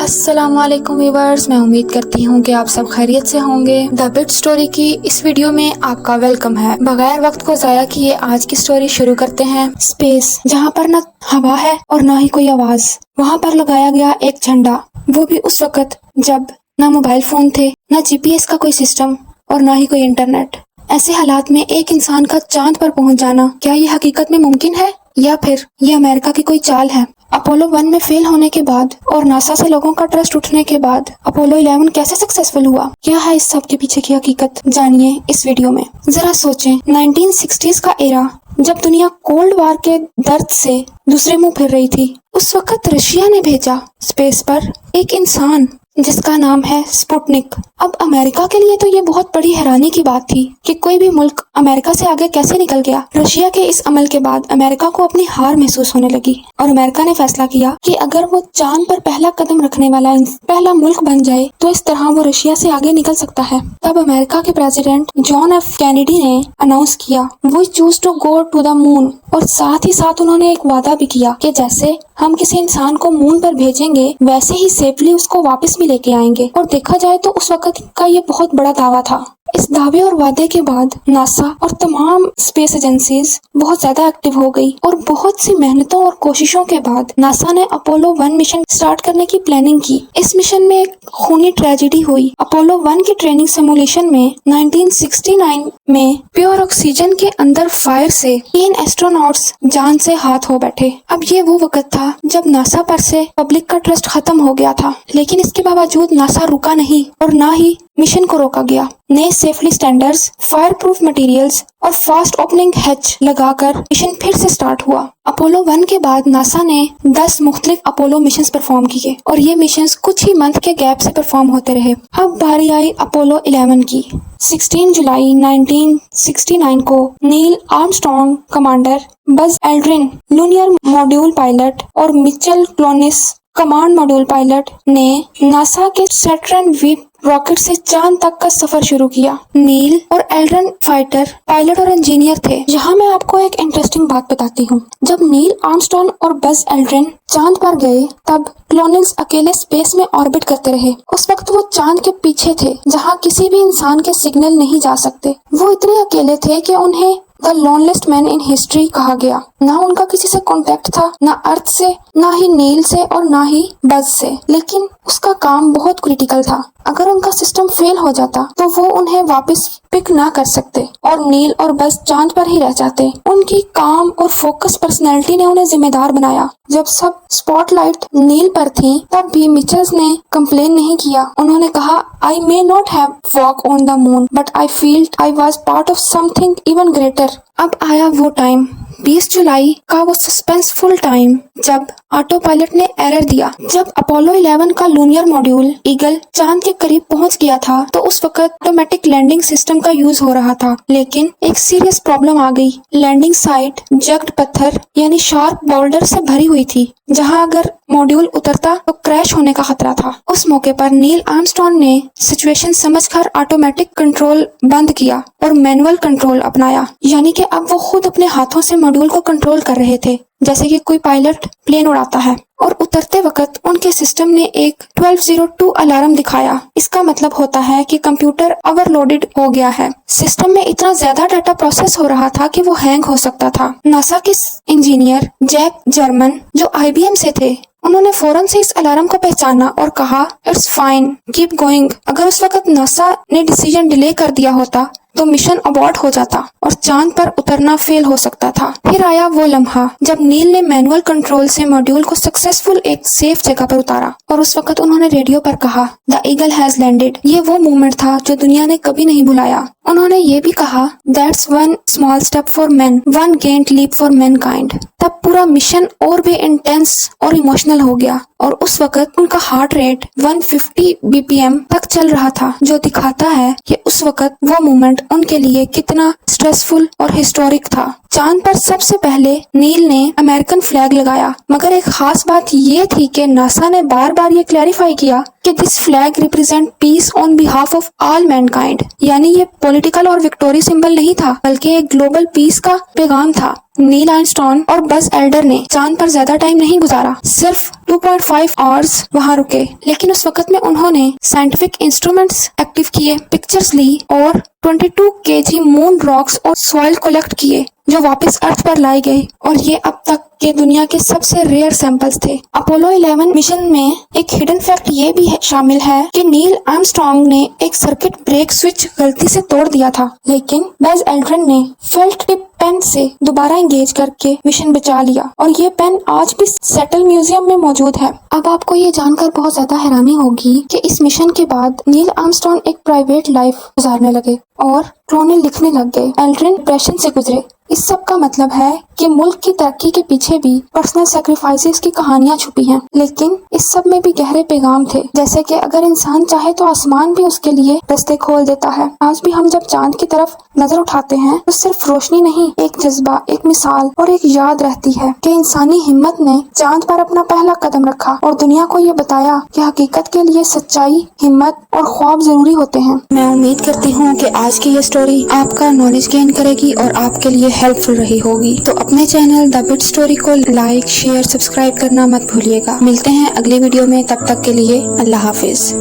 अस्सलाम वालेकुम व्यूअर्स, मैं उम्मीद करती हूँ कि आप सब खैरियत से होंगे। द बिट स्टोरी की इस वीडियो में आपका वेलकम है। बगैर वक्त को जाया किए आज की स्टोरी शुरू करते हैं। स्पेस, जहाँ पर न हवा है और न ही कोई आवाज, वहाँ पर लगाया गया एक झंडा, वो भी उस वक्त जब न मोबाइल फोन थे, न GPS का कोई सिस्टम और न ही कोई इंटरनेट। ऐसे हालात में एक इंसान का चांद पर पहुंच जाना, क्या ये हकीकत में मुमकिन है या फिर ये अमेरिका की कोई चाल है? अपोलो 1 में फेल होने के बाद और नासा से लोगों का ट्रस्ट उठने के बाद अपोलो 11 कैसे सक्सेसफुल हुआ? क्या है इस सब के पीछे की हकीकत? जानिए इस वीडियो में। जरा सोचें, 1960s का एरा, जब दुनिया कोल्ड वार के दर्द से दूसरे मुंह फिर रही थी, उस वक्त रशिया ने भेजा स्पेस पर एक इंसान जिसका नाम है स्पुतनिक। अब अमेरिका के लिए तो ये बहुत बड़ी हैरानी की बात थी कि कोई भी मुल्क अमेरिका से आगे कैसे निकल गया। रशिया के इस अमल के बाद अमेरिका को अपनी हार महसूस होने लगी और अमेरिका ने फैसला किया कि अगर वो चांद पर पहला कदम रखने वाला पहला मुल्क बन जाए तो इस तरह वो रशिया से आगे निकल सकता है। तब अमेरिका के प्रेसिडेंट जॉन एफ कैनेडी ने अनाउंस किया, we choose to go to the moon. और साथ ही साथ उन्होंने एक वादा भी किया कि जैसे हम किसी इंसान को मून पर भेजेंगे वैसे ही सेफली उसको वापस भी लेके आएंगे। और देखा जाए तो उस वक्त का ये बहुत बड़ा दावा था। इस दावे और वादे के बाद नासा और तमाम स्पेस एजेंसीज बहुत ज्यादा एक्टिव हो गई और बहुत सी मेहनतों और कोशिशों के बाद नासा ने अपोलो 1 मिशन स्टार्ट करने की प्लानिंग की। इस मिशन में एक खूनी ट्रेजेडी हुई। अपोलो 1 की ट्रेनिंग सिमुलेशन में 1969 में प्योर ऑक्सीजन के अंदर फायर से 3 एस्ट्रोनॉट्स जान से हाथ हो बैठे। अब ये वो वक्त था जब नासा पर से पब्लिक का ट्रस्ट खत्म हो गया था, लेकिन इसके बावजूद नासा रुका नहीं और ना ही मिशन को रोका गया। नए safety standards, fire proof materials और फास्ट ओपनिंग हैच लगाकर मिशन फिर से स्टार्ट हुआ। अपोलो 1 के बाद नासा ने 10 मुख्तलिफ अपोलो मिशंस परफॉर्म किए और ये मिशंस कुछ ही मंथ के गैप से परफॉर्म होते रहे। अब बारी आई अपोलो 11 की। 16 जुलाई 1969 को Neil Armstrong, commander Buzz Aldrin, lunar module pilot और Michael Collins, command module pilot ने नासा के सैटर्न वी रॉकेट से चांद तक का सफर शुरू किया। नील और एल्ड्रिन फाइटर पायलट और इंजीनियर थे। यहाँ मैं आपको एक इंटरेस्टिंग बात बताती हूँ। जब नील आर्मस्ट्रॉन्ग और बज एल्ड्रिन चांद पर गए तब क्लोनिस अकेले स्पेस में ऑर्बिट करते रहे। उस वक्त वो चांद के पीछे थे जहाँ किसी भी इंसान के सिग्नल नहीं जा सकते। वो इतने अकेले थे कि उन्हें द लोनलेस्ट मैन इन हिस्ट्री कहा गया। ना उनका किसी से कांटेक्ट था, ना अर्थ से, ना ही नील से और ना ही बज से। लेकिन उसका काम बहुत क्रिटिकल था। अगर उनका सिस्टम फेल हो जाता तो वो उन्हें वापस पिक ना कर सकते और नील और बज चांद पर ही रह जाते। उनकी काम और फोकस पर्सनैलिटी ने उन्हें जिम्मेदार बनाया। जब सब स्पॉटलाइट नील पर थी तब भी मिचेल्स ने कंप्लेन नहीं किया। उन्होंने कहा, I may not have walk on the moon but I felt I was part of something even greater. अब आया वो टाइम, 20 जुलाई का वो सस्पेंसफुल टाइम जब ऑटो पायलट ने एरर दिया। जब अपोलो 11 का लूनियर मॉड्यूल ईगल चांद के करीब पहुंच गया था तो उस वक्त ऑटोमेटिक लैंडिंग सिस्टम का यूज हो रहा था, लेकिन एक सीरियस प्रॉब्लम आ गई। लैंडिंग साइट जग्ड पत्थर यानी शार्प बोल्डर से भरी हुई थी, जहां अगर मॉड्यूल उतरता तो क्रैश होने का खतरा था। उस मौके पर नील आर्मस्ट्रॉन्ग ने सिचुएशन समझकर ऑटोमेटिक कंट्रोल बंद किया और मैनुअल कंट्रोल अपनाया। यानी कि अब वो खुद अपने हाथों से मॉड्यूल को कंट्रोल कर रहे थे, जैसे कि कोई पायलट प्लेन उड़ाता है। और उतरते वक्त उनके सिस्टम ने एक 1202 अलार्म दिखाया। इसका मतलब होता है कि कंप्यूटर ओवरलोडेड हो गया है। सिस्टम में इतना ज्यादा डाटा प्रोसेस हो रहा था कि वो हैंग हो सकता था। नासा के इंजीनियर जैक जर्मन, जो IBM से थे, उन्होंने फौरन से इस अलार्म को पहचाना और कहा, इट्स फाइन, कीप गोइंग। अगर उस वक्त नासा ने डिसीजन डिले कर दिया होता तो मिशन अबॉर्ट हो जाता और चांद पर उतरना फेल हो सकता था। फिर आया वो लम्हा जब नील ने मैनुअल कंट्रोल से मॉड्यूल को सक्सेसफुल एक सेफ जगह पर उतारा और उस वक्त उन्होंने रेडियो पर कहा, द ईगल हैज लैंडेड। ये वो मोमेंट था जो दुनिया ने कभी नहीं भुलाया। उन्होंने ये भी कहा, that's one small step for man, one giant leap for mankind. तब पूरा मिशन और भी इंटेंस और इमोशनल हो गया और उस वक्त उनका हार्ट रेट 150 BPM तक चल रहा था, जो दिखाता है कि उस वक्त वो मोमेंट उनके लिए कितना स्ट्रेसफुल और हिस्टोरिक था। चांद पर सबसे पहले नील ने अमेरिकन फ्लैग लगाया, मगर एक खास बात ये थी कि नासा ने बार बार ये क्लैरिफाई किया कि this flag represent peace on behalf of all mankind. यानी ये पॉलिटिकल और विक्टोरी सिंबल नहीं था, बल्कि एक ग्लोबल पीस का पैगाम था। नील आर्मस्ट्रॉन्ग और बज एल्डर ने चांद पर ज्यादा टाइम नहीं गुजारा, सिर्फ 2.5 आवर्स वहाँ रुके, लेकिन उस वक्त में उन्होंने साइंटिफिक इंस्ट्रूमेंट्स एक्टिव किए, पिक्चर्स ली और 22 केजी मून रॉक्स और सॉइल कलेक्ट किए जो वापस अर्थ पर लाए गए, और ये अब तक के दुनिया के सबसे रेयर सैंपल्स थे। अपोलो 11 मिशन में एक हिडन फैक्ट ये भी शामिल है कि नील आर्मस्ट्रॉन्ग ने एक सर्किट ब्रेक स्विच गलती से तोड़ दिया था, लेकिन बज एल्ड्रिन ने फेल्ट टिप पेन से दोबारा एंगेज करके मिशन बचा लिया, और ये पेन आज भी सेटल म्यूजियम में मौजूद है। अब आपको ये जानकर बहुत ज्यादा हैरानी होगी कि इस मिशन के बाद नील आर्मस्ट्रॉन्ग एक प्राइवेट लाइफ गुजारने लगे और रोने लिखने लग गए। एल्ड्रिन डिप्रेशन से गुजरे। इस सब का मतलब है कि मुल्क की तरक्की के पीछे भी पर्सनल सैक्रिफाइसेस की कहानियां छुपी हैं, लेकिन इस सब में भी गहरे पैगाम थे, जैसे कि अगर इंसान चाहे तो आसमान भी उसके लिए रास्ते खोल देता है। आज भी हम जब चांद की तरफ नजर उठाते हैं तो सिर्फ रोशनी नहीं, एक जज्बा, एक मिसाल और एक याद रहती है कि इंसानी हिम्मत ने चांद पर अपना पहला कदम रखा और दुनिया को ये बताया कि हकीकत के लिए सच्चाई, हिम्मत और ख्वाब जरूरी होते हैं। मैं उम्मीद करती हूँ कि आज की ये स्टोरी आपका नॉलेज गेन करेगी और आपके लिए हेल्पफुल रही होगी। तो अपने चैनल द बिट स्टोरी को लाइक, शेयर, सब्सक्राइब करना मत भूलिएगा। मिलते हैं अगली वीडियो में, तब तक के लिए अल्लाह हाफिज।